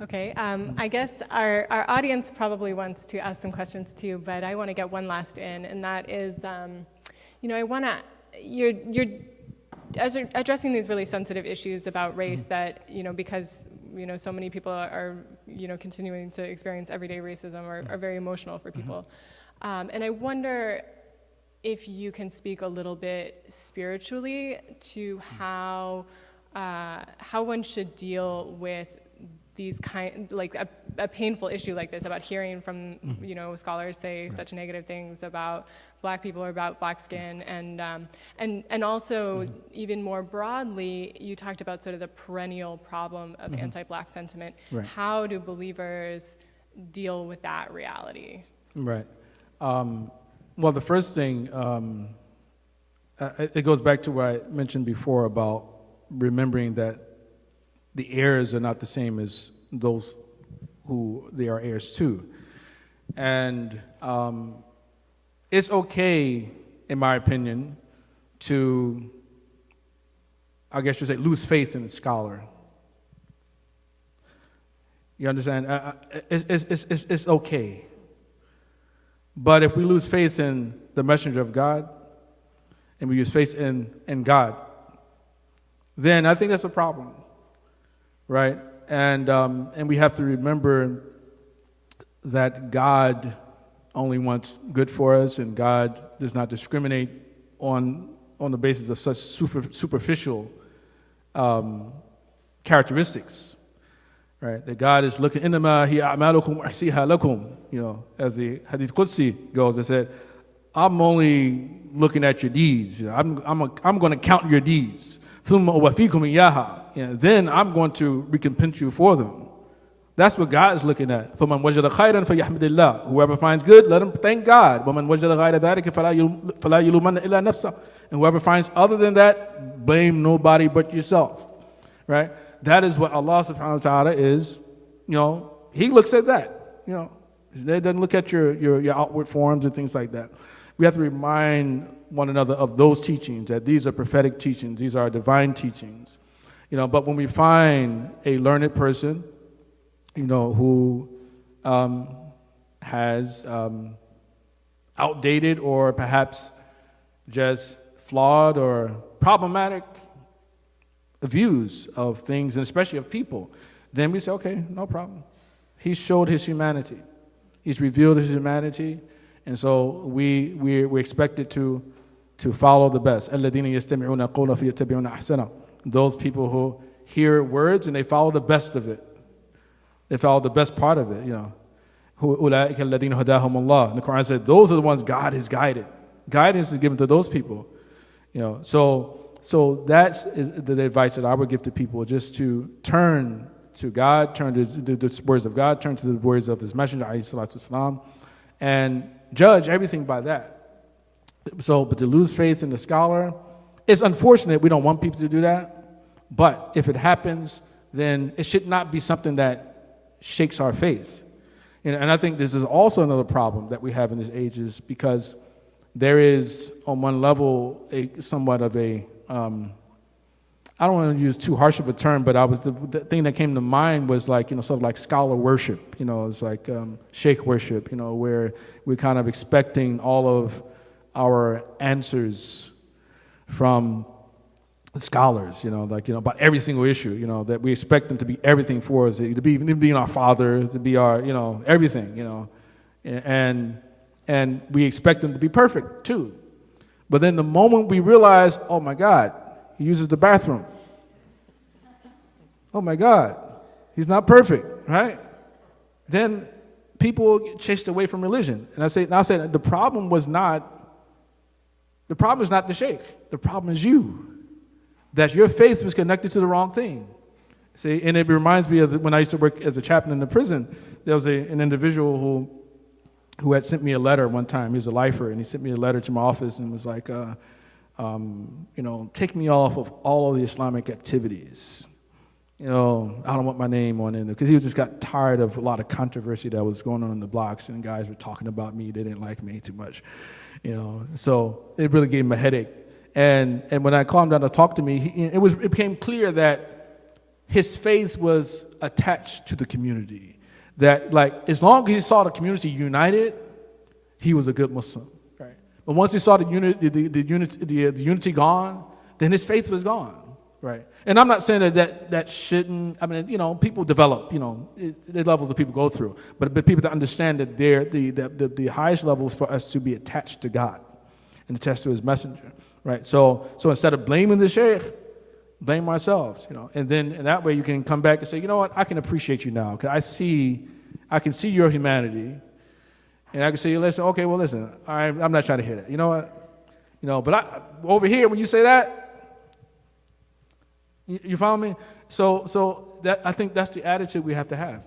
Okay, I guess our audience probably wants to ask some questions too, but I want to get one last in, and that is, I want to, you're addressing these really sensitive issues about race that, because, so many people are, continuing to experience everyday racism are very emotional for people. And I wonder if you can speak a little bit spiritually to how one should deal with these a painful issue like this, about hearing from scholars say such negative things about Black people or about Black skin, and also even more broadly, you talked about sort of the perennial problem of anti-Black sentiment. Right. How do believers deal with that reality? Right. Well, the first thing, it goes back to what I mentioned before about remembering that the heirs are not the same as those who they are heirs to. And it's okay, in my opinion, to, I guess you say, lose faith in a scholar. You understand? It's okay. But if we lose faith in the messenger of God, and we lose faith in God, then I think that's a problem. Right? And we have to remember that God only wants good for us, and God does not discriminate on the basis of such superficial characteristics. Right? That God is looking, إِنَّمَا هِيَ أَعْمَالُكُمْ أَحْصِيهَا لَكُمْ. As the Hadith Qudsi goes, it said, I'm only looking at your deeds. I'm going to count your deeds. ثُمَّ أُوَفِيكُمْ إِيَّاهَا. Then I'm going to recompense you for them. That's what God is looking at. فَمَنْ وَجَدَ خَيْرًا فَيَحْمِدِ اللَّهِ. Whoever finds good, let him thank God. وَمَنْ وَجَدَ غَيْرَ ذَلِكَ فَلَا يُلُومَنَّ إِلَّا نَفْسَهُ. And whoever finds other than that, blame nobody but yourself. Right? That is what Allah subhanahu wa ta'ala is, He looks at that. He doesn't look at your outward forms and things like that. We have to remind one another of those teachings, that these are prophetic teachings, these are divine teachings. But when we find a learned person, who has outdated or perhaps just flawed or problematic views of things, and especially of people, then we say, okay, no problem. He showed his humanity. He's revealed his humanity, and so we're expected to follow the best. الَّذِينَ يَسْتَمِعُونَ الْقَوْلَ فَيَتَّبِعُونَ أَحْسَنَهُ. Those people who hear words and they follow the best of it. They follow the best part of it, أُولَٰئِكَ الَّذِينَ هَدَاهُمُ اللَّهُ. And the Quran said, those are the ones God has guided. Guidance is given to those people. So that's the advice that I would give to people, just to turn to God, turn to the words of God, turn to the words of His Messenger, ﷺ, and judge everything by that. But to lose faith in the scholar, it's unfortunate. We don't want people to do that. But if it happens, then it should not be something that shakes our faith. And I think this is also another problem that we have in this age, is because there is, on one level, somewhat of a I don't want to use too harsh of a term, but the thing that came to mind was sort of like scholar worship. It's like Shaykh-Worship, where we're kind of expecting all of our answers from scholars, about every single issue, that we expect them to be everything for us, to be our father, to be our, everything, and we expect them to be perfect too. But then the moment we realize, oh my God, he uses the bathroom. Oh my God, he's not perfect, right? Then people get chased away from religion. And I say the problem is not the sheikh. The problem is you. That your faith was connected to the wrong thing. See, and it reminds me of when I used to work as a chaplain in the prison. There was an individual who had sent me a letter one time. He was a lifer, and he sent me a letter to my office and was like, take me off of all of the Islamic activities. I don't want my name on it, because he just got tired of a lot of controversy that was going on in the blocks, and guys were talking about me. They didn't like me too much, So it really gave him a headache. And when I called him down to talk to me, it became clear that his faith was attached to the community. That, like, as long as he saw the community united, he was a good Muslim, right? But once he saw the unity gone, then his faith was gone, right? And I'm not saying that shouldn't. I mean, people develop. The levels that people go through, but people to understand that the highest level is for us to be attached to God and attached to His messenger, right? So instead of blaming the sheikh, blame ourselves, and then in that way you can come back and say, you know what, I can appreciate you now because I can see your humanity, and I can say, listen, I'm not trying to hear that. You know what, but over here when you say that, you follow me? So that I think that's the attitude we have to have.